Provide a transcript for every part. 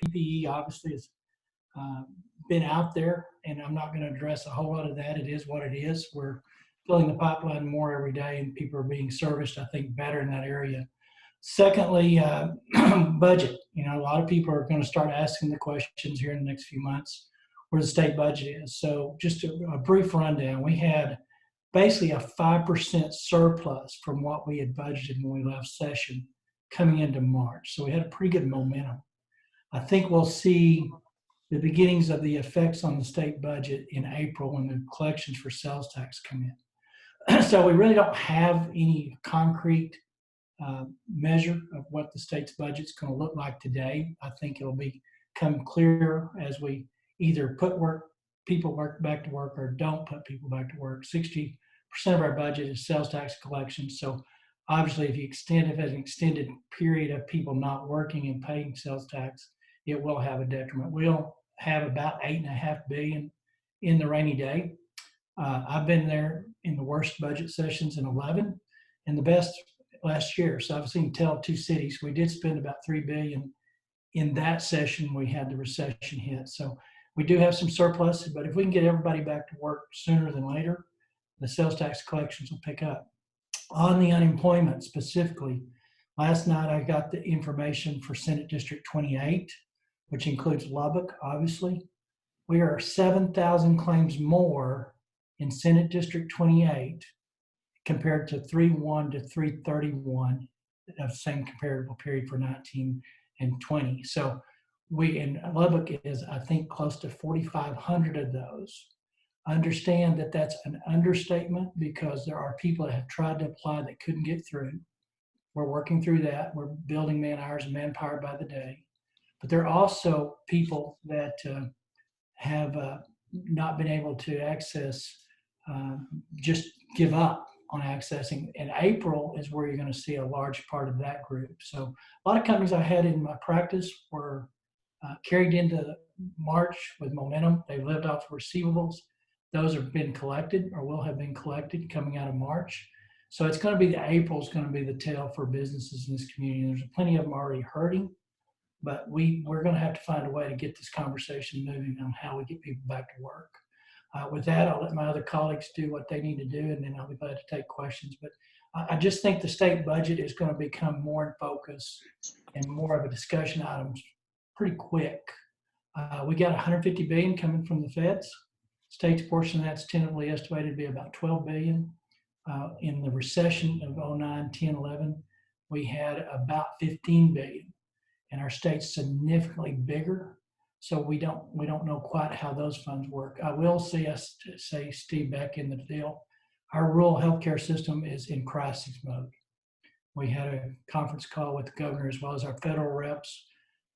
PPE obviously has been out there, and I'm not going to address a whole lot of that. It is what it is. We're filling the pipeline more every day, and people are being serviced, I think, better in that area. Secondly, budget. A lot of people are going to start asking the questions here in the next few months where the state budget is. So just a brief rundown. We had basically a 5% surplus from what we had budgeted when we left session coming into March. So we had a pretty good momentum. I think we'll see the beginnings of the effects on the state budget in April when the collections for sales tax come in. So we really don't have any concrete measure of what the state's budget's going to look like today. I think it'll become clearer as we either put people back to work or don't put people back to work. 60% of our budget is sales tax collection. So obviously if it has an extended period of people not working and paying sales tax, it will have a detriment. We'll have about $8.5 billion in the rainy day. I've been there in the worst budget sessions in 11 and the best last year. So I've seen two cities. We did spend about $3 billion in that session. We had the recession hit. So we do have some surplus, but if we can get everybody back to work sooner than later, the sales tax collections will pick up. On the unemployment specifically, last night I got the information for Senate District 28, which includes Lubbock, obviously. We are 7,000 claims more in Senate District 28 compared to 3/1 to 3/31 of the same comparable period for 19 and 20. So we in Lubbock is, I think, close to 4,500 of those. Understand that that's an understatement because there are people that have tried to apply that couldn't get through. We're working through that. We're building man hours and manpower by the day. But there are also people that have not been able to access, just give up on accessing. And April is where you're going to see a large part of that group. So a lot of companies I had in my practice were carried into March with momentum. They've lived off receivables. Those have been collected or will have been collected coming out of March. So it's going to be April's going to be the tale for businesses in this community. There's plenty of them already hurting, but we're going to have to find a way to get this conversation moving on how we get people back to work. With that, I'll let my other colleagues do what they need to do, and then I'll be glad to take questions. But I just think the state budget is going to become more in focus and more of a discussion item pretty quick. We got $150 billion coming from the feds. State's portion of that's tentatively estimated to be about $12 billion. In the recession of 09, 10, 11, we had about $15 billion, and our state's significantly bigger. So we don't know quite how those funds work. I will say Steve, back in the deal, our rural healthcare system is in crisis mode. We had a conference call with the governor as well as our federal reps,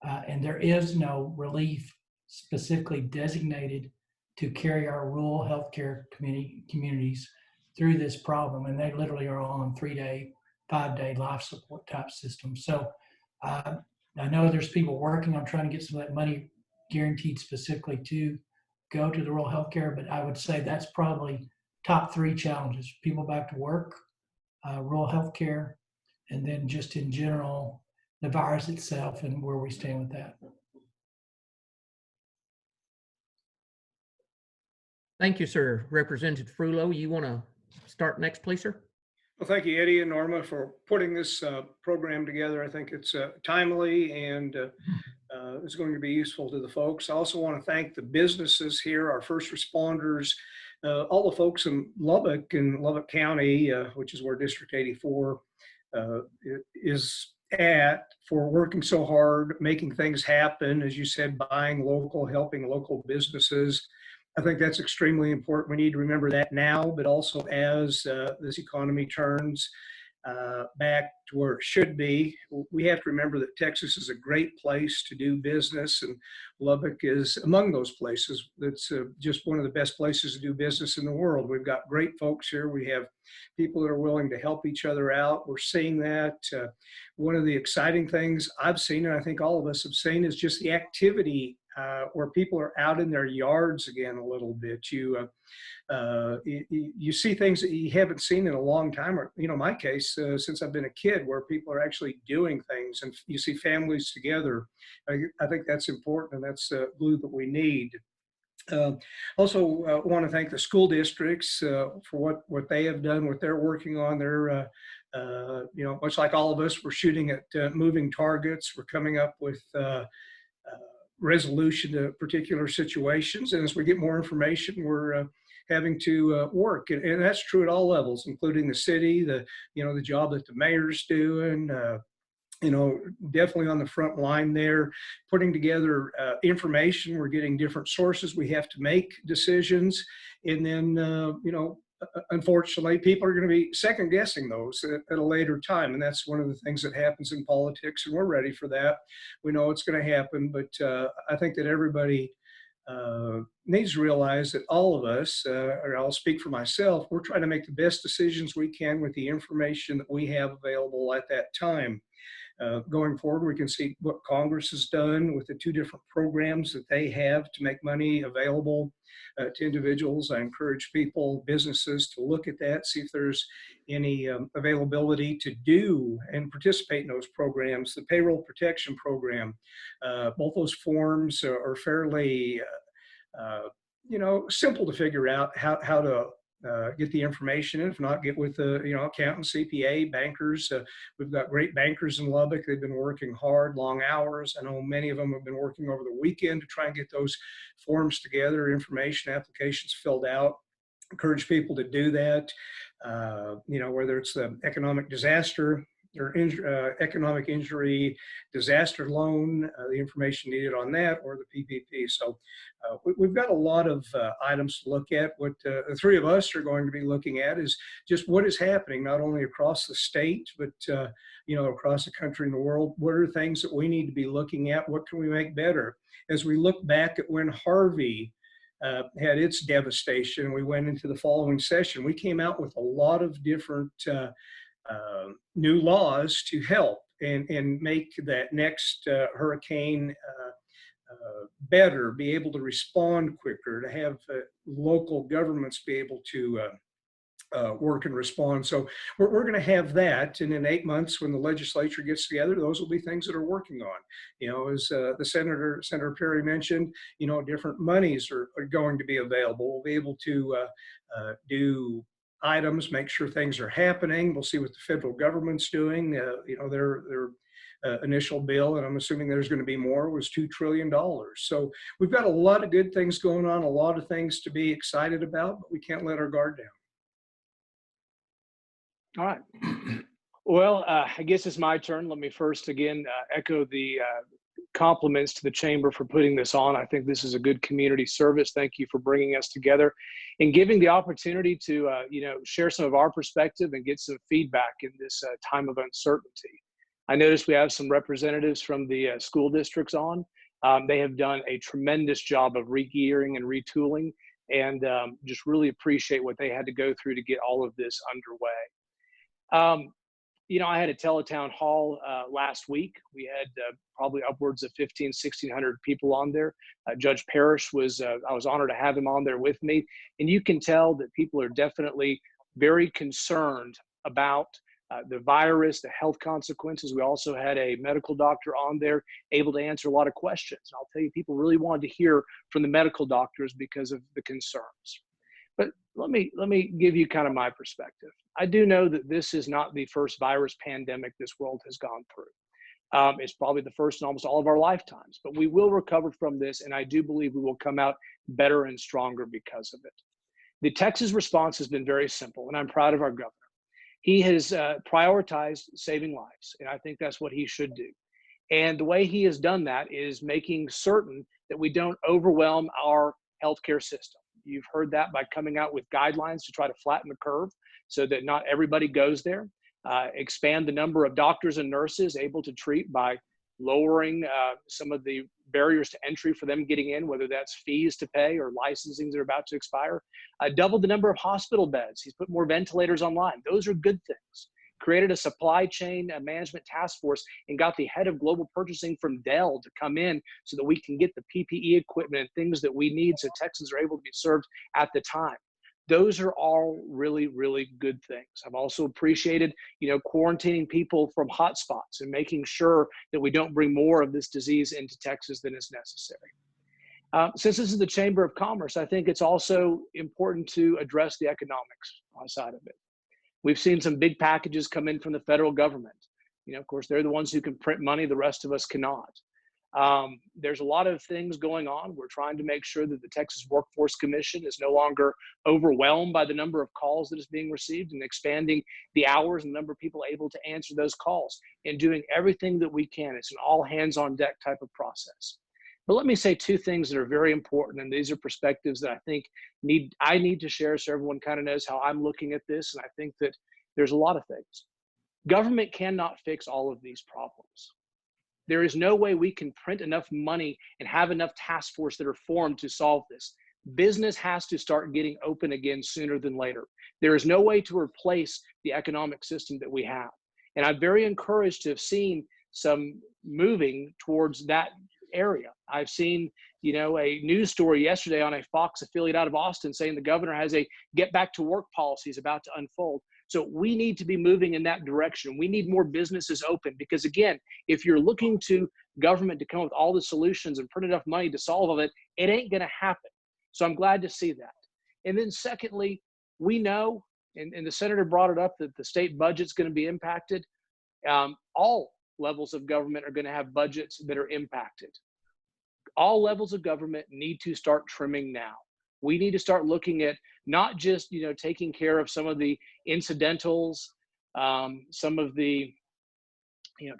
and there is no relief specifically designated to carry our rural healthcare communities through this problem. And they literally are all on 3-day, 5-day life support type systems. So I know there's people working on trying to get some of that money guaranteed specifically to go to the rural healthcare, but I would say that's probably top 3 challenges: people back to work, rural healthcare, and then just in general, the virus itself and where we stand with that. Thank you, sir. Representative Frullo, you want to start next, please, sir? Well, thank you, Eddie and Norma, for putting this program together. I think it's timely and it's going to be useful to the folks. I also want to thank the businesses here, our first responders, all the folks in Lubbock County, which is where District 84 is at, for working so hard, making things happen. As you said, buying local, helping local businesses. I think that's extremely important. We need to remember that now, but also as this economy turns back to where it should be. We have to remember that Texas is a great place to do business, and Lubbock is among those places. It's just one of the best places to do business in the world. We've got great folks here. We have people that are willing to help each other out. We're seeing that. One of the exciting things I've seen, and I think all of us have seen, is just the activity where people are out in their yards again a little bit. You see things that you haven't seen in a long time, or, my case, since I've been a kid, where people are actually doing things and you see families together. I think that's important, and that's glue that we need. Uh, Also, want to thank the school districts for what they have done, what they're working on. They're, much like all of us, we're shooting at moving targets. We're coming up with resolution to particular situations, and as we get more information, we're having to work, and that's true at all levels, including the city, the job that the mayor's doing. Definitely on the front line there, putting together information. We're getting different sources. We have to make decisions. And then, unfortunately, people are going to be second guessing those at a later time. And that's one of the things that happens in politics. And we're ready for that. We know it's going to happen. But I think that everybody needs to realize that all of us, or I'll speak for myself, we're trying to make the best decisions we can with the information that we have available at that time. Going forward, we can see what Congress has done with the two different programs that they have to make money available to individuals. I encourage people, businesses, to look at that, see if there's any availability to do and participate in those programs. The payroll protection program, both those forms are fairly, simple to figure out how to get the information. If not, get with the accountants, CPA, bankers. We've got great bankers in Lubbock. They've been working hard, long hours. I know many of them have been working over the weekend to try and get those forms together, information, applications filled out. Encourage people to do that. Whether it's the economic disaster or economic injury disaster loan, the information needed on that, or the PPP. So we've got a lot of items to look at. What the three of us are going to be looking at is just what is happening, not only across the state, but across the country and the world. What are things that we need to be looking at? What can we make better? As we look back at when Harvey had its devastation, we went into the following session. We came out with a lot of different new laws to help and make that next hurricane better, be able to respond quicker, to have local governments be able to work and respond. So we're going to have that. And in 8 months, when the legislature gets together, those will be things that are working on. As the Senator Perry mentioned, different monies are going to be available. We'll be able to do items, make sure things are happening. We'll see what the federal government's doing. Their initial bill, and I'm assuming there's going to be more, was $2 trillion. So we've got a lot of good things going on, a lot of things to be excited about, but we can't let our guard down. All right. Well, I guess it's my turn. Let me first again echo the compliments to the Chamber for putting this on. I think this is a good community service. Thank you for bringing us together and giving the opportunity to share some of our perspective and get some feedback in this time of uncertainty. I noticed we have some representatives from the school districts on. They have done a tremendous job of re-gearing and retooling, and just really appreciate what they had to go through to get all of this underway. I had a teletown hall last week. We had probably upwards of 1,600 people on there. Judge Parrish I was honored to have him on there with me. And you can tell that people are definitely very concerned about the virus, the health consequences. We also had a medical doctor on there able to answer a lot of questions. And I'll tell you, people really wanted to hear from the medical doctors because of the concerns. But let me give you kind of my perspective. I do know that this is not the first virus pandemic this world has gone through. It's probably the first in almost all of our lifetimes, but we will recover from this, and I do believe we will come out better and stronger because of it. The Texas response has been very simple, and I'm proud of our governor. He has prioritized saving lives, and I think that's what he should do. And the way he has done that is making certain that we don't overwhelm our healthcare system. You've heard that by coming out with guidelines to try to flatten the curve so that not everybody goes there. Expand the number of doctors and nurses able to treat by lowering some of the barriers to entry for them getting in, whether that's fees to pay or licensings that are about to expire. Double the number of hospital beds. He's put more ventilators online. Those are good things. created a supply chain management task force, and got the head of global purchasing from Dell to come in so that we can get the PPE equipment and things that we need so Texans are able to be served at the time. Those are all really, really good things. I've also appreciated, quarantining people from hotspots and making sure that we don't bring more of this disease into Texas than is necessary. Since this is the Chamber of Commerce, I think it's also important to address the economics side of it. We've seen some big packages come in from the federal government. Of course, they're the ones who can print money. The rest of us cannot. There's a lot of things going on. We're trying to make sure that the Texas Workforce Commission is no longer overwhelmed by the number of calls that is being received, and expanding the hours and the number of people able to answer those calls, and doing everything that we can. It's an all hands on deck type of process. But let me say two things that are very important, and these are perspectives that I think I need to share so everyone kind of knows how I'm looking at this. And I think that there's a lot of things. Government cannot fix all of these problems. There is no way we can print enough money and have enough task force that are formed to solve this. Business has to start getting open again sooner than later. There is no way to replace the economic system that we have. And I'm very encouraged to have seen some moving towards that area. I've seen, a news story yesterday on a Fox affiliate out of Austin saying the governor has a get back to work policies about to unfold. So we need to be moving in that direction. We need more businesses open, because again, if you're looking to government to come up with all the solutions and print enough money to solve all of it, it ain't going to happen. So I'm glad to see that. And then secondly, we know, and the senator brought it up, that the state budget's going to be impacted. All levels of government are going to have budgets that are impacted. All levels of government need to start trimming now. We need to start looking at not just, taking care of some of the incidentals, some of the,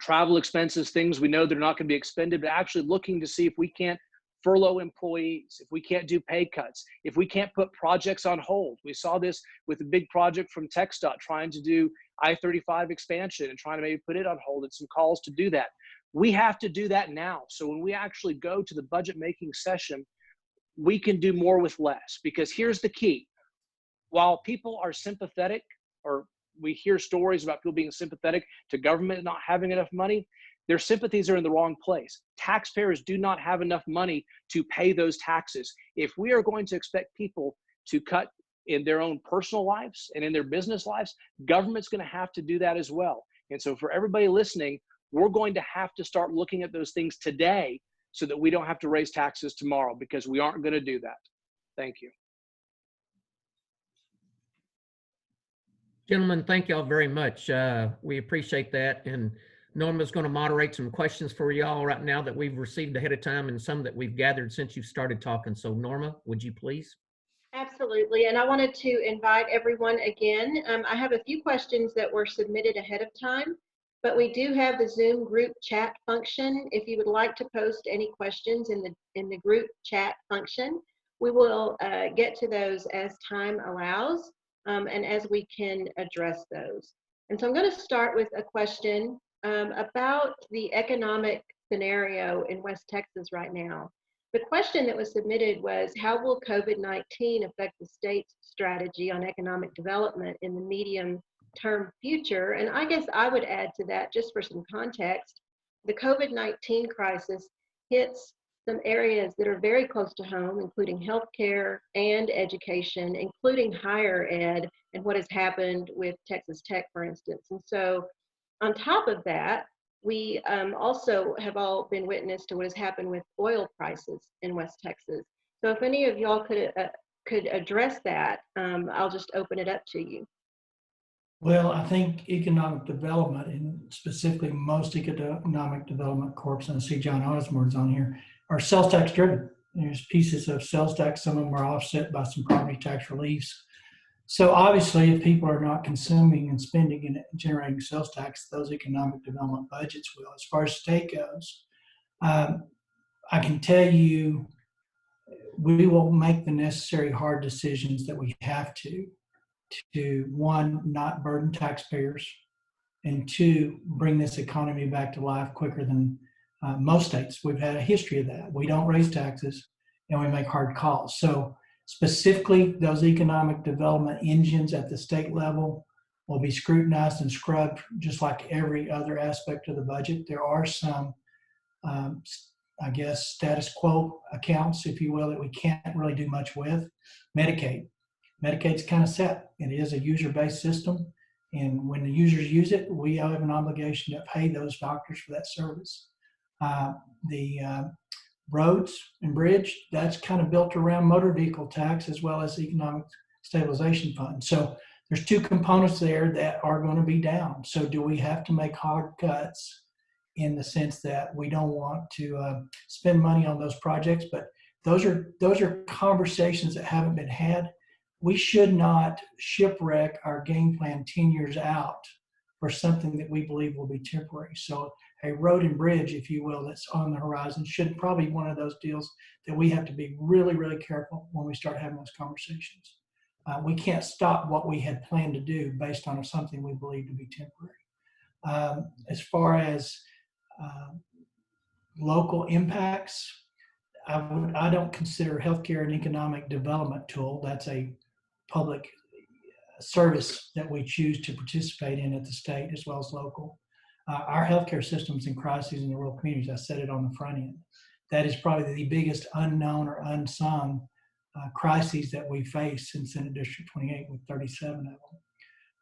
travel expenses, things we know they're not going to be expended, but actually looking to see if we can't furlough employees, if we can't do pay cuts, if we can't put projects on hold. We saw this with a big project from TxDOT trying to do I-35 expansion and trying to maybe put it on hold, and some calls to do that. We have to do that now. So when we actually go to the budget making session, we can do more with less, because here's the key. While people are sympathetic, or we hear stories about people being sympathetic to government not having enough money, their sympathies are in the wrong place. Taxpayers do not have enough money to pay those taxes. If we are going to expect people to cut in their own personal lives and in their business lives, government's going to have to do that as well. And so for everybody listening, we're going to have to start looking at those things today so that we don't have to raise taxes tomorrow, because we aren't going to do that. Thank you. Gentlemen, thank y'all very much. We appreciate that. And Norma's going to moderate some questions for y'all right now that we've received ahead of time, and some that we've gathered since you started talking. So Norma, would you please? Absolutely. And I wanted to invite everyone again. I have a few questions that were submitted ahead of time, but we do have the Zoom group chat function. If you would like to post any questions in the group chat function, we will get to those as time allows, and as we can address those. And so I'm going to start with a question about the economic scenario in West Texas right now. The question that was submitted was, how will COVID-19 affect the state's strategy on economic development in the medium-term future? And I guess I would add to that, just for some context, the COVID-19 crisis hits some areas that are very close to home, including healthcare and education, including higher ed, and what has happened with Texas Tech, for instance. And so on top of that, we also have all been witness to what has happened with oil prices in West Texas. So if any of y'all could address that, I'll just open it up to you. Well, I think economic development, and specifically most economic development corps, and I see John Osborne's on here, are sales tax driven. There's pieces of sales tax, some of them are offset by some property tax reliefs. So obviously, if people are not consuming and spending and generating sales tax, those economic development budgets will. As far as state goes, I can tell you, we will make the necessary hard decisions that we have to one, not burden taxpayers, and two, bring this economy back to life quicker than most states. We've had a history of that. We don't raise taxes and we make hard calls. So specifically, those economic development engines at the state level, will be scrutinized and scrubbed just like every other aspect of the budget. There are some, I guess, status quo accounts, if you will, that we can't really do much with. Medicaid. Medicaid's kind of set. It is a user-based system. And when the users use it, we have an obligation to pay those doctors for that service. The roads and bridge, that's kind of built around motor vehicle tax as well as economic stabilization fund. So there's two components there that are going to be down. So do we have to make hard cuts in the sense that we don't want to spend money on those projects? But those are conversations that haven't been had. We should not shipwreck our game plan 10 years out for something that we believe will be temporary. So a road and bridge, if you will, that's on the horizon should probably be one of those deals that we have to be really, really careful when we start having those conversations. We can't stop what we had planned to do based on something we believe to be temporary. As far as local impacts, I don't consider healthcare an economic development tool. That's a public service that we choose to participate in at the state as well as local. Our healthcare system's in crises in the rural communities. I said it on the front end. That is probably the biggest unknown or unsung crises that we face in Senate District 28 with 37 of them.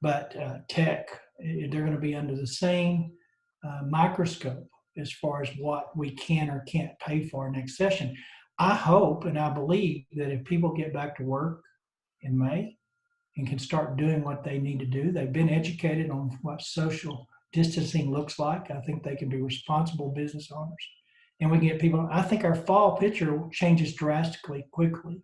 But tech, they're going to be under the same microscope as far as what we can or can't pay for next session. I hope and I believe that if people get back to work in May and can start doing what they need to do, they've been educated on what social distancing looks like. I think they can be responsible business owners. And we get people, I think our fall picture changes drastically quickly.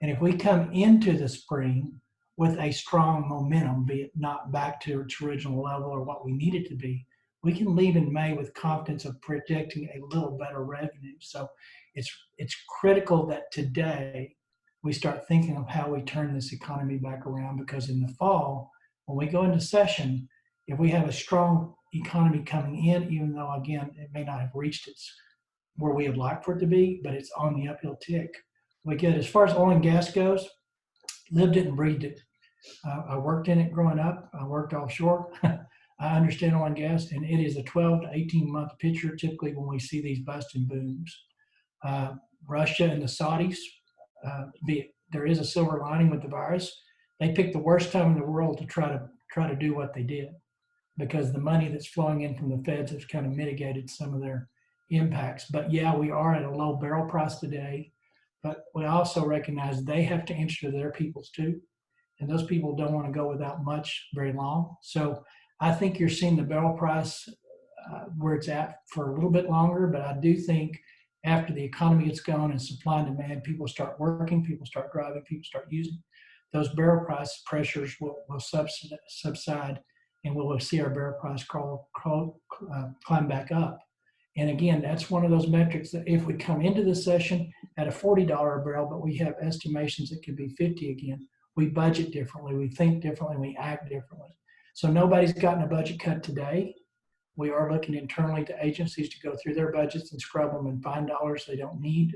And if we come into the spring with a strong momentum, be it not back to its original level or what we need it to be, we can leave in May with confidence of projecting a little better revenue. So it's critical that today we start thinking of how we turn this economy back around, because in the fall, when we go into session, if we have a strong economy coming in, even though, again, it may not have reached its where we would like for it to be, but it's on the uphill tick. We get, as far as oil and gas goes, lived it and breathed it. I worked in it growing up. I worked offshore. I understand oil and gas, and it is a 12 to 18 month picture typically when we see these bust and booms. Russia and the Saudis, there is a silver lining with the virus. They picked the worst time in the world to try to do what they did, because the money that's flowing in from the feds has kind of mitigated some of their impacts. But yeah, we are at a low barrel price today, but we also recognize they have to answer to their peoples too. And those people don't want to go without much very long. So I think you're seeing the barrel price where it's at for a little bit longer, but I do think after the economy gets going and supply and demand, people start working, people start driving, people start using, those barrel price pressures will subside, and we'll see our barrel price climb back up. And again, that's one of those metrics that if we come into the session at a $40 a barrel, but we have estimations that could be 50 again, we budget differently, we think differently, we act differently. So nobody's gotten a budget cut today. We are looking internally to agencies to go through their budgets and scrub them and find dollars they don't need.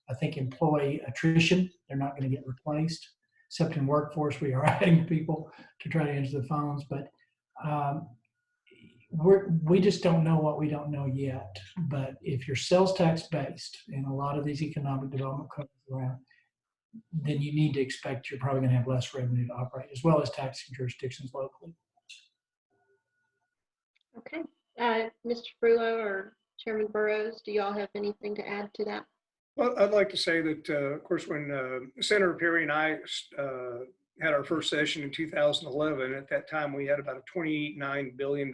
I think employee attrition, they're not going to get replaced, except in workforce, we are adding people to try to answer the phones. But we just don't know what we don't know yet. But if you're sales tax based, and a lot of these economic development countries around, then you need to expect you're probably going to have less revenue to operate, as well as taxing jurisdictions locally. Okay. Mr. Frullo or Chairman Burrows, do y'all have anything to add to that? Well, I'd like to say that, of course, when Senator Perry and I had our first session in 2011, at that time we had about a $29 billion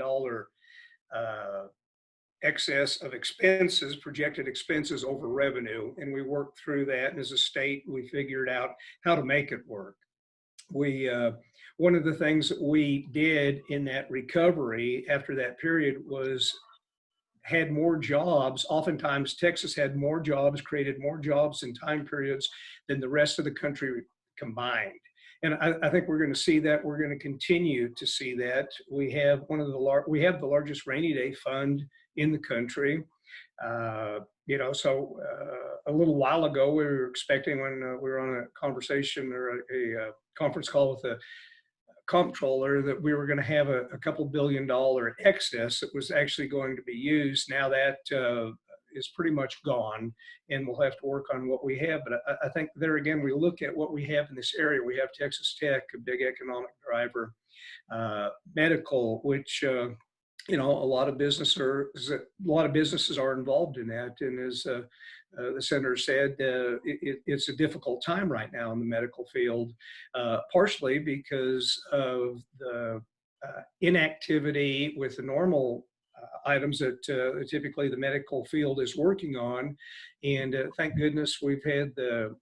excess of expenses, projected expenses over revenue, and we worked through that. And as a state, we figured out how to make it work. One of the things that we did in that recovery after that period was had more jobs. Oftentimes, Texas had more jobs, created more jobs in time periods than the rest of the country combined. And I think we're going to see that. We're going to continue to see that. We have the largest rainy day fund in the country. So a little while ago, we were expecting, when we were on a conversation or a conference call with the comptroller that we were going to have a couple $1 billion excess that was actually going to be used. Now that is pretty much gone, and we'll have to work on what we have. But I think there again, we look at what we have in this area. We have Texas Tech, a big economic driver, medical, which a lot of businesses are involved in that. And as the senator said, it's a difficult time right now in the medical field, partially because of the inactivity with the normal items that typically the medical field is working on. And thank goodness we've had the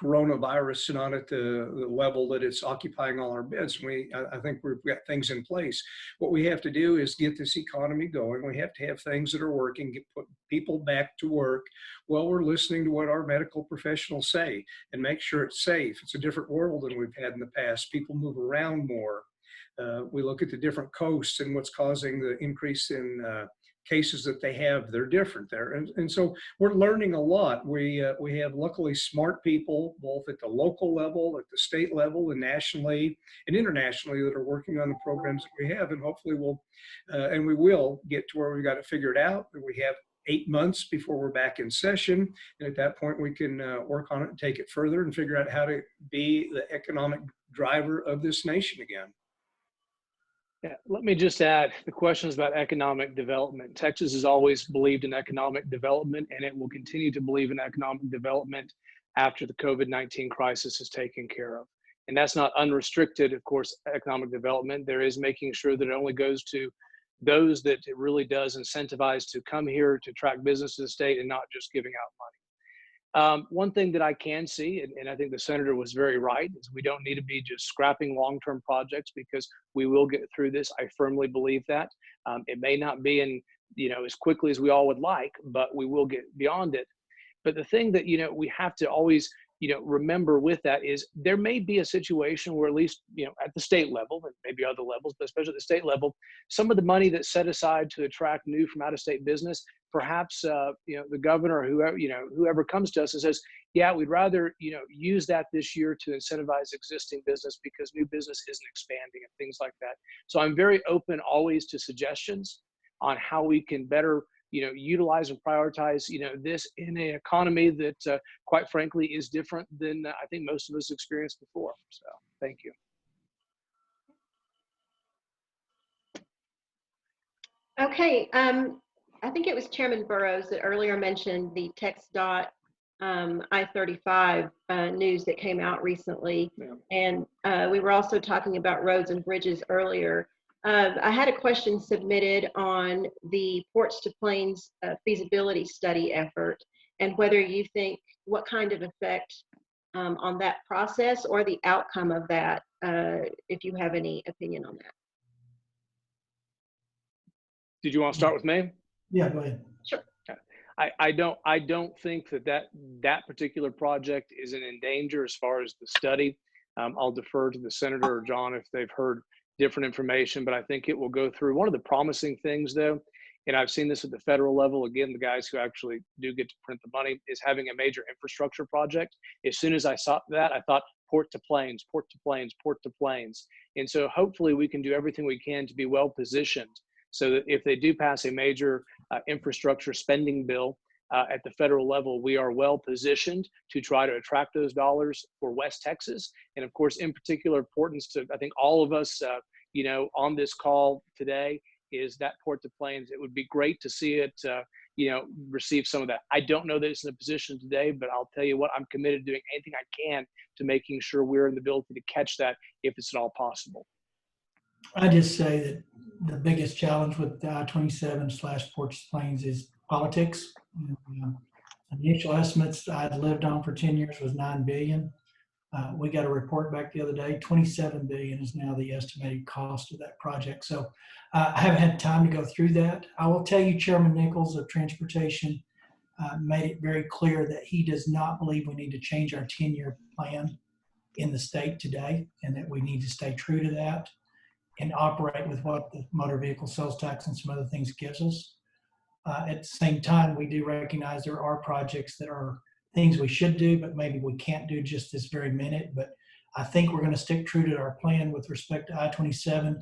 coronavirus not at the level that it's occupying all our beds. I think we've got things in place. What we have to do is get this economy going. We have to have things that are working, put people back to work while we're listening to what our medical professionals say and make sure it's safe. It's a different world than we've had in the past. People move around more. We look at the different coasts and what's causing the increase in cases that they have. They're different there. And so we're learning a lot. We have luckily smart people, both at the local level, at the state level, and nationally and internationally, that are working on the programs that we have. And hopefully we will get to where we got it figured out. We have 8 months before we're back in session. And at that point, we can work on it and take it further and figure out how to be the economic driver of this nation again. Yeah, let me just add, the questions about economic development. Texas has always believed in economic development, and it will continue to believe in economic development after the COVID-19 crisis is taken care of. And that's not unrestricted, of course, economic development. There is making sure that it only goes to those that it really does incentivize to come here to attract business to the state and not just giving out money. One thing that I can see, and I think the senator was very right, is we don't need to be just scrapping long-term projects, because we will get through this. I firmly believe that. It may not be in, as quickly as we all would like, but we will get beyond it. But the thing that, we have to always, remember with that is there may be a situation where, at least, at the state level, and maybe other levels, but especially at the state level, some of the money that's set aside to attract new from out-of-state business, perhaps, the governor or whoever comes to us and says, yeah, we'd rather, use that this year to incentivize existing business because new business isn't expanding and things like that. So I'm very open always to suggestions on how we can better utilize and prioritize, this in an economy that, quite frankly, is different than I think most of us experienced before. So thank you. Okay, I think it was Chairman Burrows that earlier mentioned the TxDOT I-35 news that came out recently. Yeah. And we were also talking about roads and bridges earlier. I had a question submitted on the Ports to Plains feasibility study effort, and whether you think what kind of effect on that process or the outcome of that, if you have any opinion on that. Did you want to start with me? Yeah, go ahead. Sure. I don't think that particular project is in danger as far as the study. I'll defer to the senator or John if they've heard different information, but I think it will go through. One of the promising things, though, and I've seen this at the federal level, again, the guys who actually do get to print the money, is having a major infrastructure project. As soon as I saw that, I thought port to plains, port to plains, port to plains. And so hopefully we can do everything we can to be well positioned so that if they do pass a major infrastructure spending bill at the federal level, we are well positioned to try to attract those dollars for West Texas. And of course, in particular importance to, I think, all of us, on this call today, is that port to plains. It would be great to see it, receive some of that. I don't know that it's in a position today, but I'll tell you what, I'm committed to doing anything I can to making sure we're in the ability to catch that if it's at all possible. I just say that the biggest challenge with I-27/Ports to Plains is politics. Initial estimates I'd lived on for 10 years was $9 billion. We got a report back the other day, $27 billion is now the estimated cost of that project. So I haven't had time to go through that. I will tell you, Chairman Nichols of Transportation made it very clear that he does not believe we need to change our 10-year plan in the state today, and that we need to stay true to that and operate with what the motor vehicle sales tax and some other things gives us. At the same time, we do recognize there are projects that are things we should do, but maybe we can't do just this very minute. But I think we're going to stick true to our plan with respect to I-27.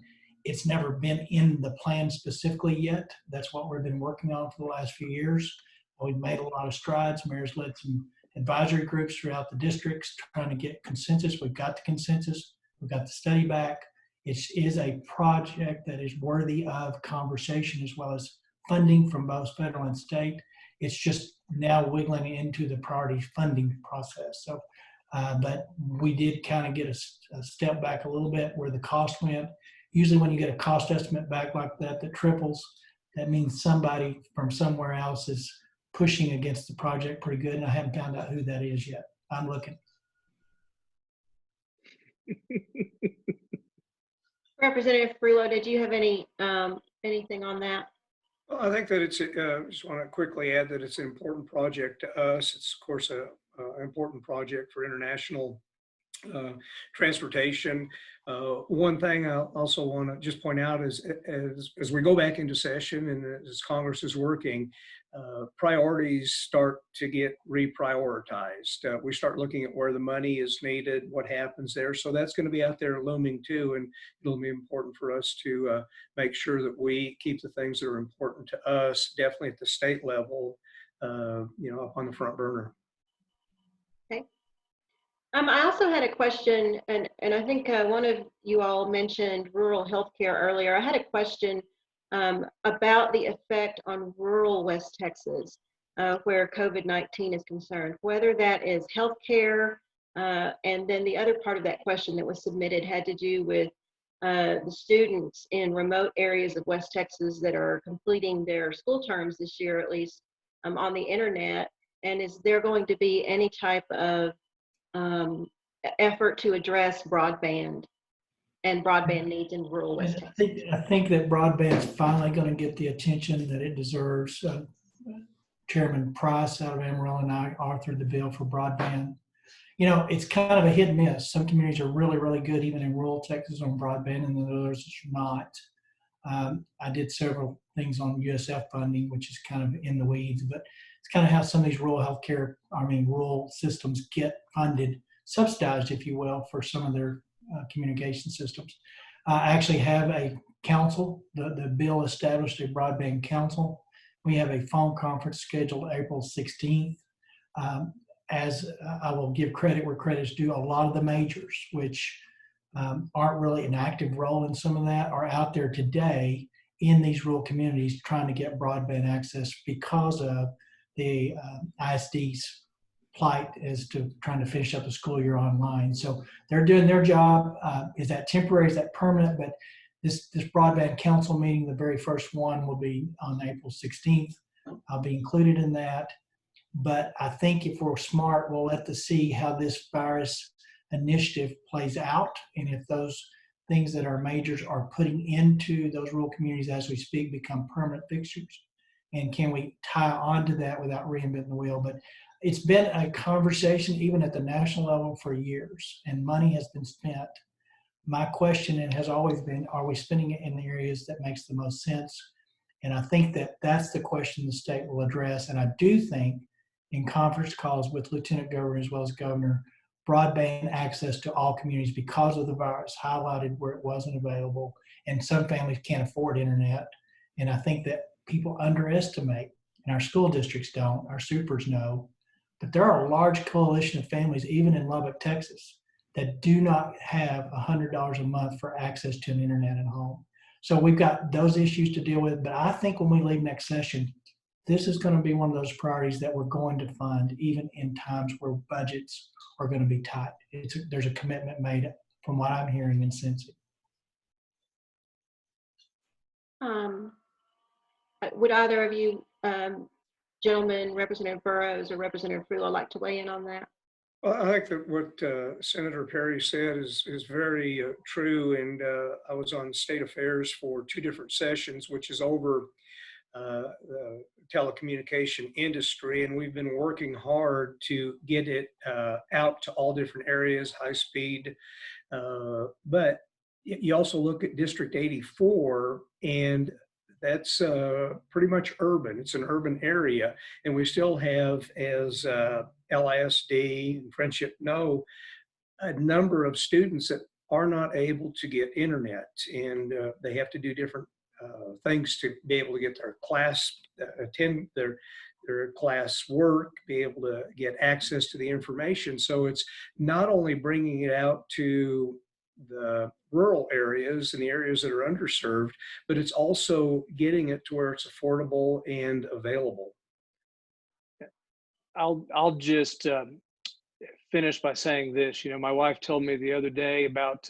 It's never been in the plan specifically yet. That's what we've been working on for the last few years. We've made a lot of strides. Mayor's led some advisory groups throughout the districts trying to get consensus. We've got the consensus. We've got the study back. It is a project that is worthy of conversation as well as funding from both federal and state. It's just now wiggling into the priority funding process. So, but we did kind of get a step back a little bit where the cost went. Usually when you get a cost estimate back like that triples, that means somebody from somewhere else is pushing against the project pretty good, and I haven't found out who that is yet. I'm looking. Representative Frullo, did you have any anything on that? Well, I think that it's, just want to quickly add that it's an important project to us. It's, of course, an important project for international transportation. One thing I also want to just point out is as we go back into session and as Congress is working, priorities start to get reprioritized. We start looking at where the money is needed, what happens there. So that's going to be out there looming too, and it'll be important for us to make sure that we keep the things that are important to us, definitely at the state level, up on the front burner. Okay. I also had a question, and I think one of you all mentioned rural healthcare earlier. I had a question about the effect on rural West Texas, where COVID-19 is concerned, whether that is healthcare, and then the other part of that question that was submitted had to do with the students in remote areas of West Texas that are completing their school terms this year, at least on the internet, and is there going to be any type of effort to address broadband and broadband needs in rural West Texas? I think that broadband's finally going to get the attention that it deserves. Chairman Price out of Amarillo and I authored the bill for broadband. It's kind of a hit and miss. Some communities are really, really good, even in rural Texas, on broadband, and then others are not. I did several things on USF funding, which is kind of in the weeds, but it's kind of how some of these rural systems get funded, subsidized, if you will, for some of their communication systems. I actually have a council. The bill established a broadband council. We have a phone conference scheduled April 16th. As I will give credit where credit's due, a lot of the majors, which aren't really an active role in some of that, are out there today in these rural communities trying to get broadband access because of the ISD's plight as to trying to finish up the school year online. So they're doing their job. Is that temporary? Is that permanent? But this broadband council meeting, the very first one, will be on April 16th. I'll be included in that. But I think if we're smart, we'll let see how this virus initiative plays out. And if those things that our majors are putting into those rural communities as we speak become permanent fixtures. And can we tie onto that without reinventing the wheel? But it's been a conversation even at the national level for years, and money has been spent. My question, and has always been, are we spending it in the areas that makes the most sense? And I think that that's the question the state will address. And I do think in conference calls with Lieutenant Governor as well as Governor, broadband access to all communities because of the virus highlighted where it wasn't available. And some families can't afford internet. And I think that people underestimate, and our school districts don't, our supers know, but there are a large coalition of families, even in Lubbock, Texas, that do not have $100 a month for access to an internet at home. So we've got those issues to deal with. But I think when we leave next session, this is going to be one of those priorities that we're going to fund, even in times where budgets are going to be tight. There's a commitment made from what I'm hearing in Cincy. Would either of you gentlemen, Representative Burrows or Representative Frullo, like to weigh in on that? Well, I think that what Senator Perry said is very true. And I was on State Affairs for 2 different sessions, which is over the telecommunication industry. And we've been working hard to get it out to all different areas, high speed. But you also look at District 84, and that's pretty much urban. It's an urban area. And we still have, as LISD and Friendship know, a number of students that are not able to get internet, and they have to do different things to be able to get their class, attend their class work, be able to get access to the information. So it's not only bringing it out to the rural areas and the areas that are underserved, but it's also getting it to where it's affordable and available. I'll just finish by saying this. You know, my wife told me the other day about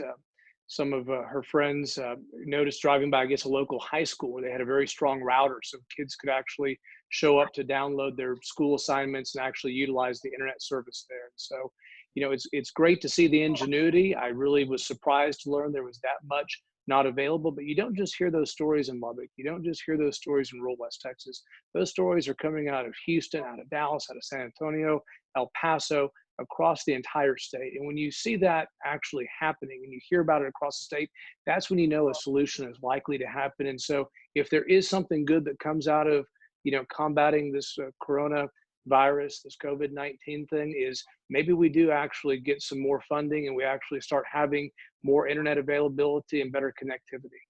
some of her friends noticed driving by, I guess, a local high school where they had a very strong router, so kids could actually show up to download their school assignments and actually utilize the internet service there. And so, you know, it's great to see the ingenuity. I really was surprised to learn there was that much not available, but you don't just hear those stories in Lubbock. You don't just hear those stories in rural West Texas. Those stories are coming out of Houston, out of Dallas, out of San Antonio, El Paso, across the entire state. And when you see that actually happening and you hear about it across the state, that's when you know a solution is likely to happen. And so if there is something good that comes out of, you know, combating this coronavirus, this COVID-19 thing, is maybe we do actually get some more funding and we actually start having more internet availability and better connectivity.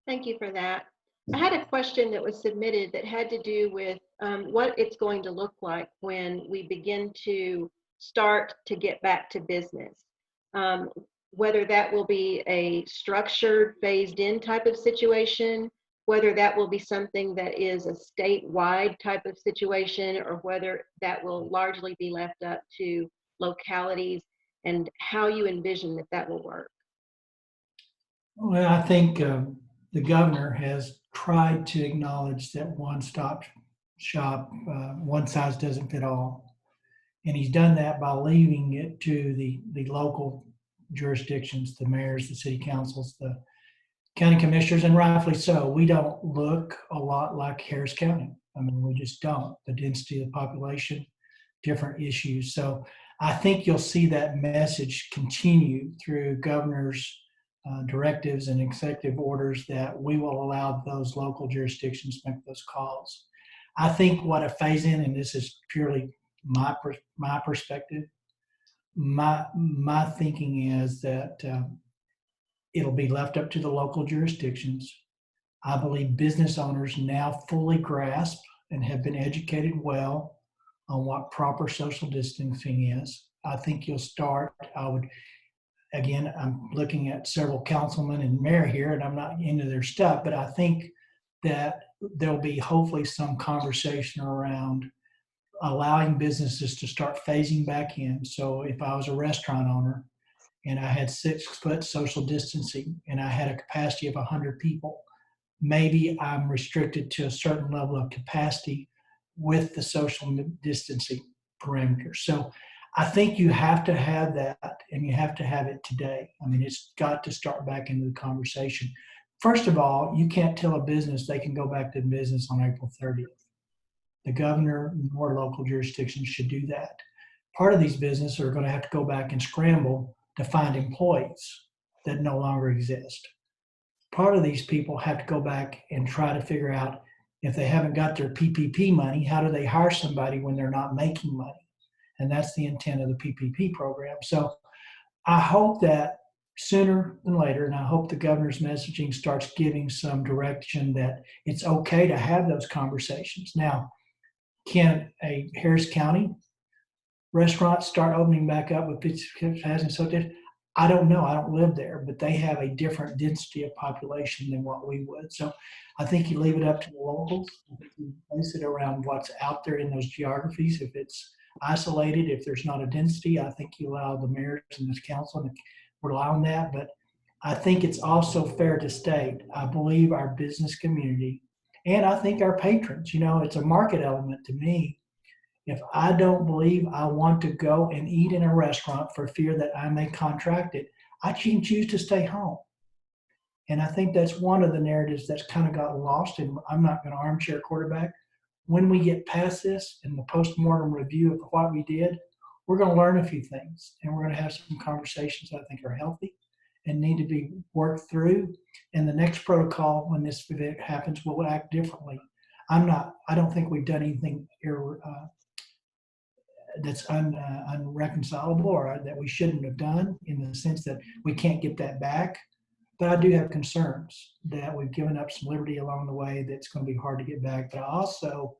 Thank you for that. I had a question that was submitted that had to do with what it's going to look like when we begin to start to get back to business. Whether that will be a structured, phased-in type of situation, whether that will be something that is a statewide type of situation, or whether that will largely be left up to localities, and how you envision that that will work. Well, I think the governor has tried to acknowledge that one-stop shop, one size doesn't fit all. And he's done that by leaving it to the local jurisdictions, the mayors, the city councils, the county commissioners, and rightfully so. We don't look a lot like Harris County. I mean, we just don't. The density of the population, different issues. So I think you'll see that message continue through governor's directives and executive orders, that we will allow those local jurisdictions to make those calls. I think what a phase in, and this is purely my perspective, my thinking is that it'll be left up to the local jurisdictions. I believe business owners now fully grasp and have been educated well on what proper social distancing is. I think you'll start, again, I'm looking at several councilmen and mayor here, and I'm not into their stuff, but I think that there'll be hopefully some conversation around allowing businesses to start phasing back in. So if I was a restaurant owner and I had 6 foot social distancing and I had a capacity of 100 people, maybe I'm restricted to a certain level of capacity with the social distancing parameters. So I think you have to have that, and you have to have it today. I mean, it's got to start back into the conversation. First of all, you can't tell a business they can go back to business on April 30th. The governor or local jurisdictions should do that. Part of these businesses are going to have to go back and scramble to find employees that no longer exist. Part of these people have to go back and try to figure out, if they haven't got their PPP money, how do they hire somebody when they're not making money? And that's the intent of the PPP program. So I hope that sooner than later, and I hope the governor's messaging starts giving some direction that it's okay to have those conversations. Now, can a Harris County restaurant start opening back up with capacity so different? I don't know. I don't live there, but they have a different density of population than what we would. So I think you leave it up to the locals. You place it around what's out there in those geographies. If it's isolated, if there's not a density, I think you allow the mayors and this council to rely on that. But I think it's also fair to state, I believe our business community, and I think our patrons, you know, it's a market element to me. If I don't believe I want to go and eat in a restaurant for fear that I may contract it, I can choose to stay home. And I think that's one of the narratives that's kind of got lost, and I'm not going to armchair quarterback. When we get past this and the postmortem review of what we did, we're going to learn a few things, and we're going to have some conversations that I think are healthy and need to be worked through. And the next protocol, when this event happens, will act differently. I don't think we've done anything that's unreconcilable or that we shouldn't have done in the sense that we can't get that back. But I do have concerns that we've given up some liberty along the way that's going to be hard to get back. But I also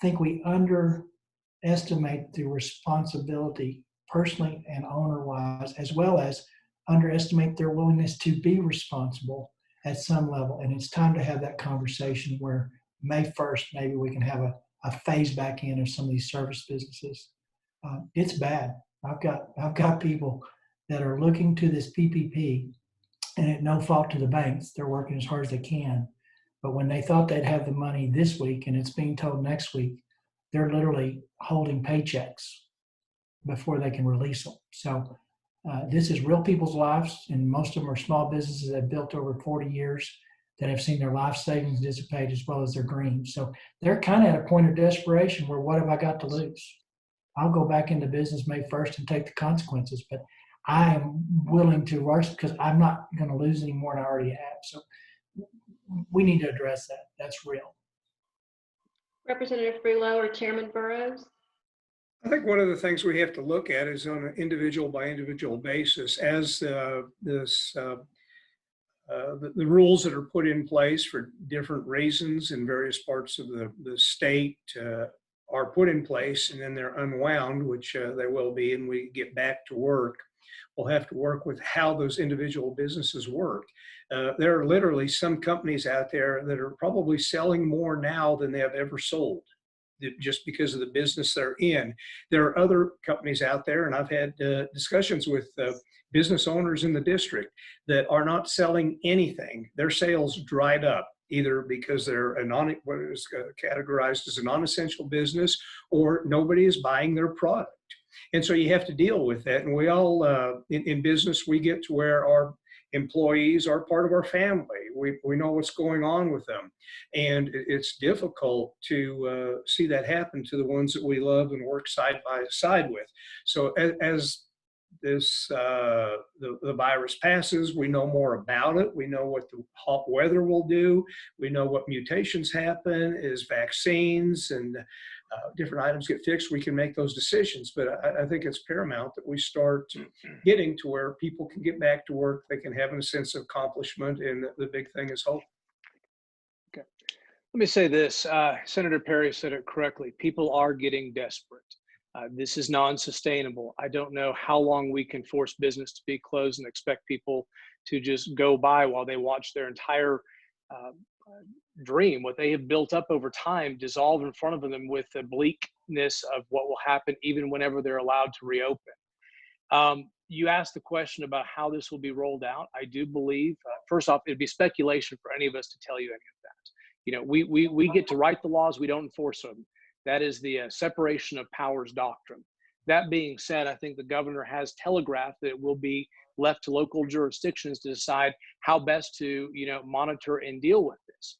think we underestimate the responsibility personally and owner-wise, as well as underestimate their willingness to be responsible at some level. And it's time to have that conversation where May 1st, maybe we can have a phase back in of some of these service businesses. It's bad. I've got people that are looking to this PPP, and at no fault to the banks, they're working as hard as they can. But when they thought they'd have the money this week and it's being told next week, they're literally holding paychecks before they can release them. So this is real people's lives, and most of them are small businesses that have built over 40 years that have seen their life savings dissipate as well as their dreams. So they're kind of at a point of desperation where what have I got to lose? I'll go back into business May 1st and take the consequences, but I am willing to rush because I'm not going to lose any more than I already have. So we need to address that. That's real. Representative Frullo or Chairman Burrows? I think one of the things we have to look at is on an individual by individual basis as the rules that are put in place for different reasons in various parts of the state are put in place, and then they're unwound, which they will be, and we get back to work. We'll have to work with how those individual businesses work. There are literally some companies out there that are probably selling more now than they have ever sold, just because of the business they're in. There are other companies out there, and I've had discussions with business owners in the district that are not selling anything. Their sales dried up, either because they're what is categorized as a non-essential business, or nobody is buying their product. And so you have to deal with that. And we all, in business, we get to where our employees are part of our family. We know what's going on with them. And it's difficult to see that happen to the ones that we love and work side by side with. So as this the virus passes, we know more about it. We know what the hot weather will do. We know what mutations happen as vaccines and different items get fixed. We can make those decisions. But I think it's paramount that we start getting to where people can get back to work. They can have a sense of accomplishment, and the big thing is hope. Okay. Let me say this. Senator Perry said it correctly. People are getting desperate. This is non-sustainable. I don't know how long we can force business to be closed and expect people to just go by while they watch their entire dream, what they have built up over time, dissolve in front of them with the bleakness of what will happen even whenever they're allowed to reopen. You asked the question about how this will be rolled out. I do believe, first off, it'd be speculation for any of us to tell you any of that. You know, we get to write the laws, we don't enforce them. That is the separation of powers doctrine. That being said, I think the governor has telegraphed that it will be left to local jurisdictions to decide how best to, monitor and deal with this.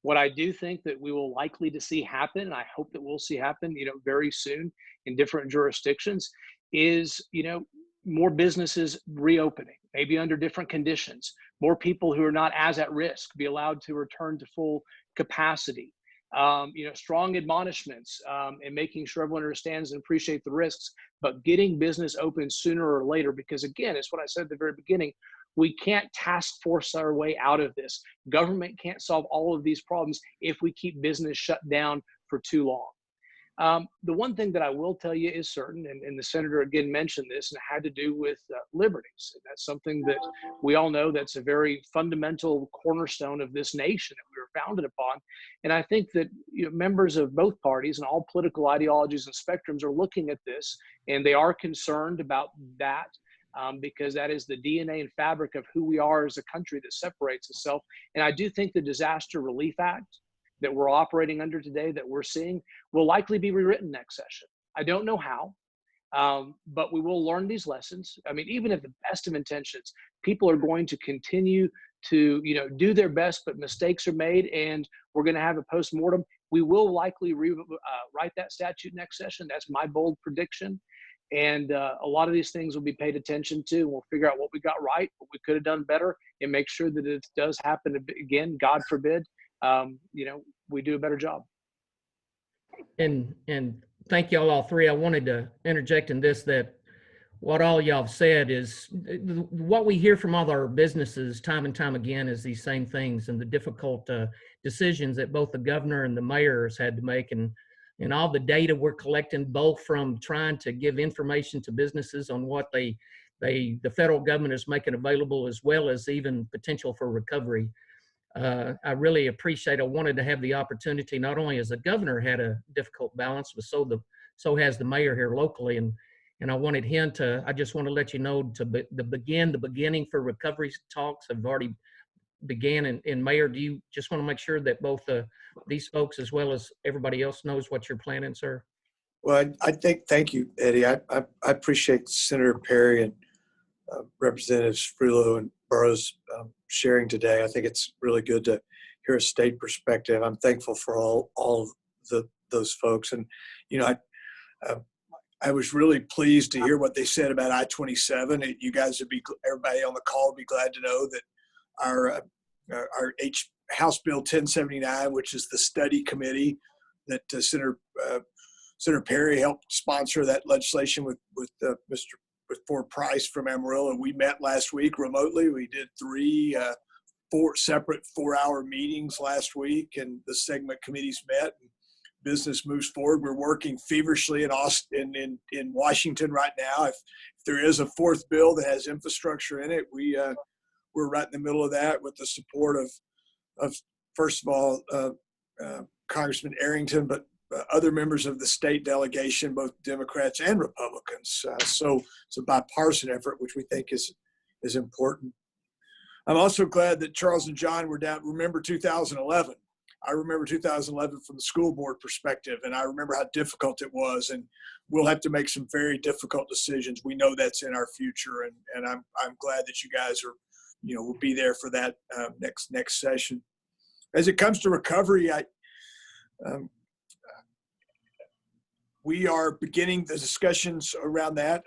What I do think that we will likely to see happen, and I hope that we'll see happen, very soon in different jurisdictions, is, more businesses reopening, maybe under different conditions, more people who are not as at risk be allowed to return to full capacity. Strong admonishments and making sure everyone understands and appreciates the risks, but getting business open sooner or later, because again, it's what I said at the very beginning, we can't task force our way out of this. Government can't solve all of these problems if we keep business shut down for too long. The one thing that I will tell you is certain, and the senator again mentioned this, and it had to do with liberties. And that's something that we all know that's a very fundamental cornerstone of this nation that we were founded upon. And I think that members of both parties and all political ideologies and spectrums are looking at this, and they are concerned about that because that is the DNA and fabric of who we are as a country that separates itself. And I do think the Disaster Relief Act that we're operating under today, that we're seeing, will likely be rewritten next session. I don't know how, but we will learn these lessons. I mean, even if the best of intentions, people are going to continue to, do their best, but mistakes are made, and we're going to have a post-mortem. We will likely write that statute next session. That's my bold prediction. And a lot of these things will be paid attention to. We'll figure out what we got right, what we could have done better, and make sure that it does happen again, God forbid, we do a better job. And thank y'all all three. I wanted to interject in this, that what all y'all have said is what we hear from all our businesses time and time again is these same things, and the difficult decisions that both the governor and the mayor has had to make, and all the data we're collecting, both from trying to give information to businesses on what the federal government is making available, as well as even potential for recovery. I really appreciate. I wanted to have the opportunity, not only as the governor had a difficult balance, but so has the mayor here locally, and I wanted him to. I just want to let you know the beginning for recovery talks have already began. And Mayor, do you just want to make sure that both these folks as well as everybody else knows what you're planning, sir? Well, I think, thank you, Eddie. I appreciate Senator Perry and Representatives Frullo and Burrows sharing today. I think it's really good to hear a state perspective. I'm thankful for all those folks. And, you know, I was really pleased to hear what they said about I-27. You guys everybody on the call would be glad to know that our House Bill 1079, which is the study committee that Senator Perry helped sponsor that legislation with Ford Price from Amarillo. We met last week remotely. We did four separate 4-hour meetings last week, and the segment committees met. Business moves forward. We're working feverishly in Austin, in Washington right now. If there is a fourth bill that has infrastructure in it, we're right in the middle of that with the support of first of all Congressman Arrington, but other members of the state delegation, both Democrats and Republicans. So it's a bipartisan effort, which we think is important. I'm also glad that Charles and John were down. Remember 2011. I remember 2011 from the school board perspective, and I remember how difficult it was, and we'll have to make some very difficult decisions. We know that's in our future, and I'm glad that you guys are, will be there for that next session. As it comes to recovery, we are beginning the discussions around that.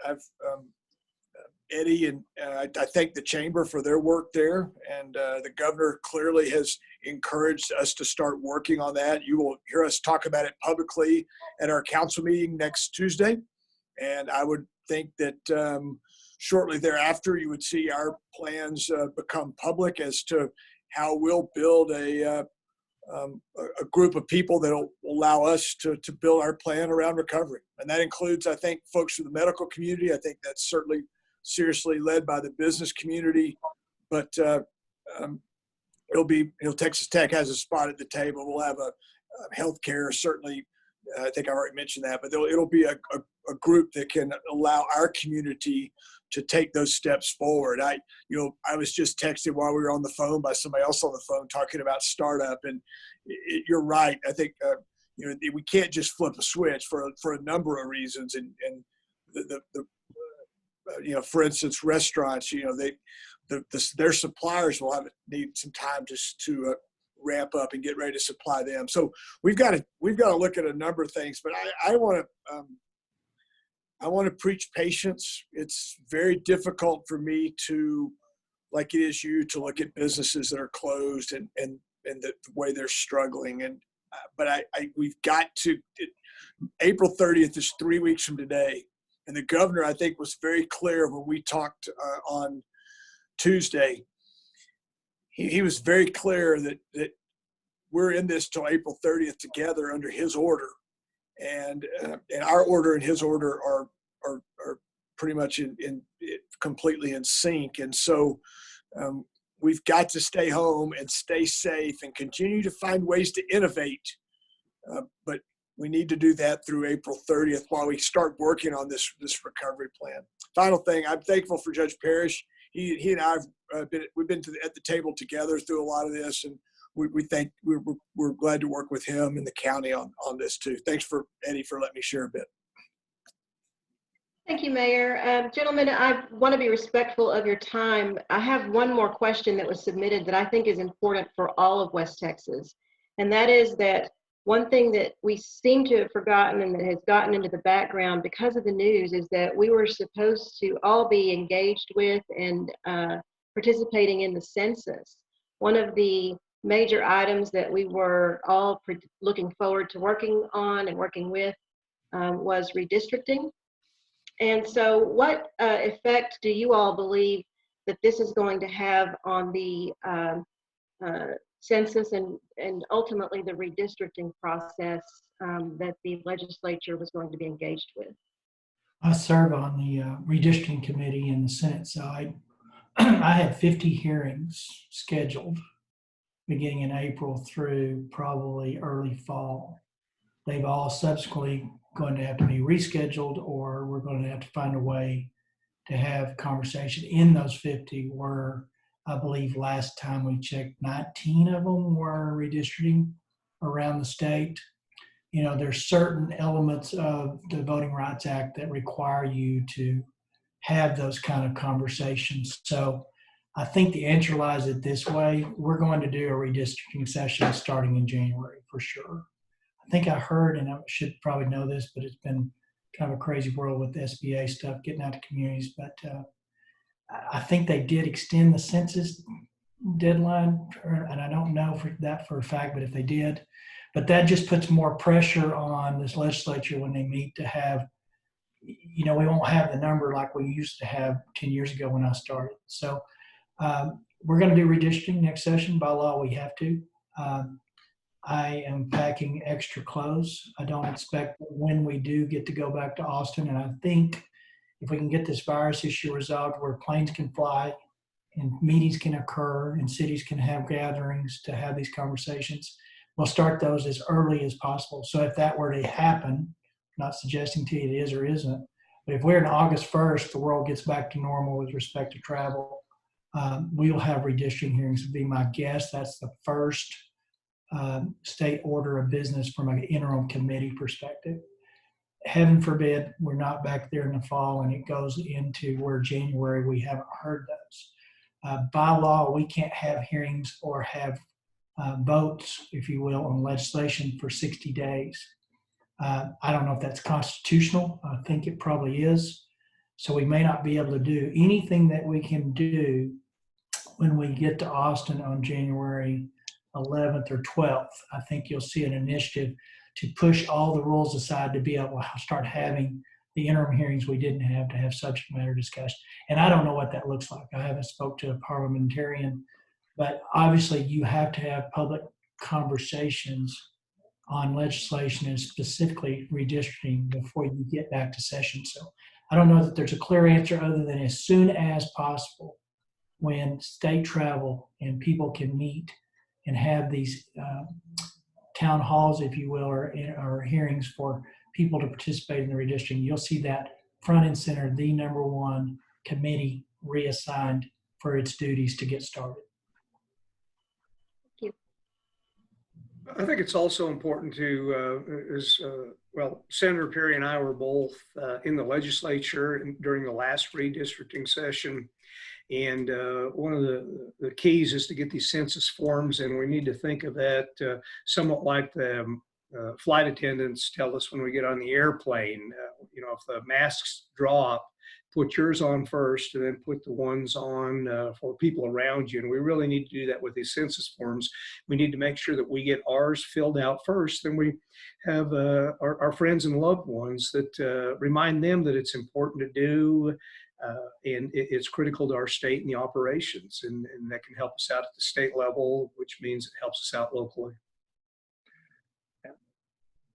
Eddie and I thank the chamber for their work there, and the governor clearly has encouraged us to start working on that. You will hear us talk about it publicly at our council meeting next Tuesday, and I would think that shortly thereafter you would see our plans become public as to how we'll build a group of people that will allow us to build our plan around recovery, and that includes, I think, folks from the medical community. I think that's certainly seriously led by the business community, but Texas Tech has a spot at the table. We'll have a healthcare, certainly. I think I already mentioned that, but it'll be a group that can allow our community to take those steps forward. I was just texted while we were on the phone by somebody else on the phone talking about startup, and you're right. I think we can't just flip a switch for a number of reasons, and for instance, restaurants, their suppliers will need some time to ramp up and get ready to supply them. So we've got to look at a number of things. But I want to preach patience. It's very difficult for me to, like it is you, to look at businesses that are closed and the way they're struggling. But we've got to. April 30th is 3 weeks from today. And the governor, I think, was very clear when we talked on Tuesday. He was very clear that we're in this till April 30th together under his order, and our order and his order are pretty much in completely in sync. And so we've got to stay home and stay safe and continue to find ways to innovate, but we need to do that through April 30th while we start working on this recovery plan. Final thing, I'm thankful for Judge Parrish. He and I we've been at the table together through a lot of this, and we're glad to work with him and the county on this too. Thanks Eddie for letting me share a bit. Thank you, Mayor. Gentlemen, I want to be respectful of your time. I have one more question that was submitted that I think is important for all of West Texas, and that is that one thing that we seem to have forgotten and that has gotten into the background because of the news is that we were supposed to all be engaged with and participating in the census. One of the major items that we were all looking forward to working on and working with was redistricting. And so what effect do you all believe that this is going to have on the census and ultimately the redistricting process that the legislature was going to be engaged with? I serve on the redistricting committee in the Senate side. I had 50 hearings scheduled beginning in April through probably early fall. They've all subsequently going to have to be rescheduled, or we're going to have to find a way to have conversation. In those 50 were, I believe last time we checked, 19 of them were redistricting around the state. You know, there's certain elements of the Voting Rights Act that require you to have those kind of conversations. So I think the answer lies it this way. We're going to do a redistricting session starting in January for sure. I think I heard, and I should probably know this, but it's been kind of a crazy world with the SBA stuff getting out to communities. But I think they did extend the census deadline, and I don't know for a fact, but if they did, but that just puts more pressure on this legislature when they meet to have, you know, we won't have the number like we used to have 10 years ago when I started. So we're going to do redistricting next session. By law, we have to. I am packing extra clothes. I don't expect when we do get to go back to Austin. And I think if we can get this virus issue resolved where planes can fly and meetings can occur and cities can have gatherings to have these conversations, we'll start those as early as possible. So if that were to happen, I'm not suggesting to you it is or isn't, but if we're in August 1st, the world gets back to normal with respect to travel, we will have redistricting hearings would be my guess. That's the first state order of business from an interim committee perspective. Heaven forbid we're not back there in the fall and it goes into where January we haven't heard those. By law, we can't have hearings or have votes, if you will, on legislation for 60 days. I don't know if that's constitutional. I think it probably is. So we may not be able to do anything that we can do when we get to Austin on January 11th or 12th. I think you'll see an initiative to push all the rules aside to be able to start having the interim hearings we didn't have to have subject matter discussion. And I don't know what that looks like. I haven't spoke to a parliamentarian, but obviously you have to have public conversations on legislation and specifically redistricting before you get back to session. So I don't know that there's a clear answer other than as soon as possible when state travel and people can meet and have these town halls, if you will, or hearings for people to participate in the redistricting, you'll see that front and center, the number one committee reassigned for its duties to get started. Thank you. I think it's also important to, well, Senator Perry and I were both in the legislature during the last redistricting session. And one of the keys is to get these census forms, and we need to think of that somewhat like the flight attendants tell us when we get on the airplane. You know, if the masks drop, put yours on first and then put the ones on for people around you. And we really need to do that with these census forms. We need to make sure that we get ours filled out first. Then we have our friends and loved ones that remind them that it's important to do. And it's critical to our state and the operations, and that can help us out at the state level, which means it helps us out locally.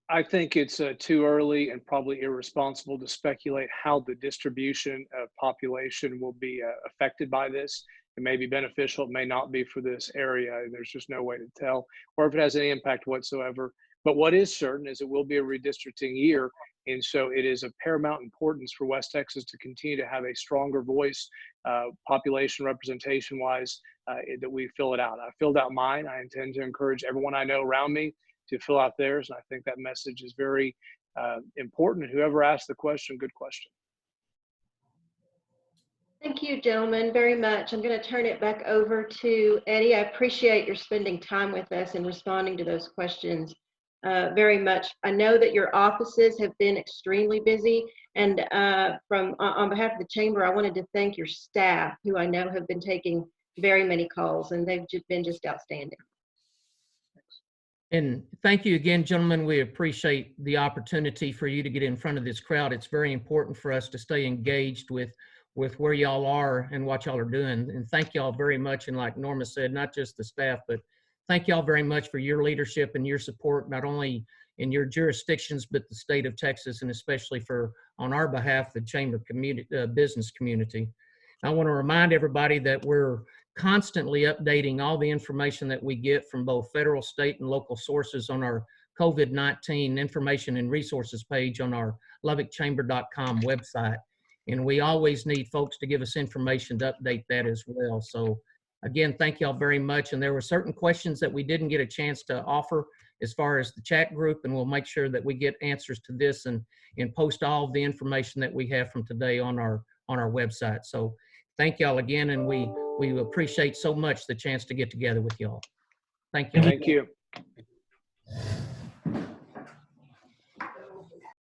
I think it's too early and probably irresponsible to speculate how the distribution of population will be affected by this. It may be beneficial, it may not be for this area. There's just no way to tell, or if it has any impact whatsoever. But what is certain is it will be a redistricting year. And so it is of paramount importance for West Texas to continue to have a stronger voice, population representation wise, that we fill it out. I filled out mine. I intend to encourage everyone I know around me to fill out theirs. And I think that message is very important. And whoever asked the question, good question. Thank you, gentlemen, very much. I'm going to turn it back over to Eddie. I appreciate your spending time with us and responding to those questions very much. I know that your offices have been extremely busy, and on behalf of the chamber, I wanted to thank your staff, who I know have been taking very many calls, and they've been just outstanding. And thank you again, gentlemen. We appreciate the opportunity for you to get in front of this crowd. It's very important for us to stay engaged with where y'all are and what y'all are doing. And thank y'all very much. And like Norma said, not just the staff, but thank y'all very much for your leadership and your support, not only in your jurisdictions, but the state of Texas, and especially for, on our behalf, the Chamber community, business community. I want to remind everybody that we're constantly updating all the information that we get from both federal, state, and local sources on our COVID-19 information and resources page on our LubbockChamber.com website. And we always need folks to give us information to update that as well. So again, thank y'all very much. And there were certain questions that we didn't get a chance to offer as far as the chat group, and we'll make sure that we get answers to this and post all of the information that we have from today on our website. So thank y'all again, and we appreciate so much the chance to get together with y'all. Thank you. Thank you.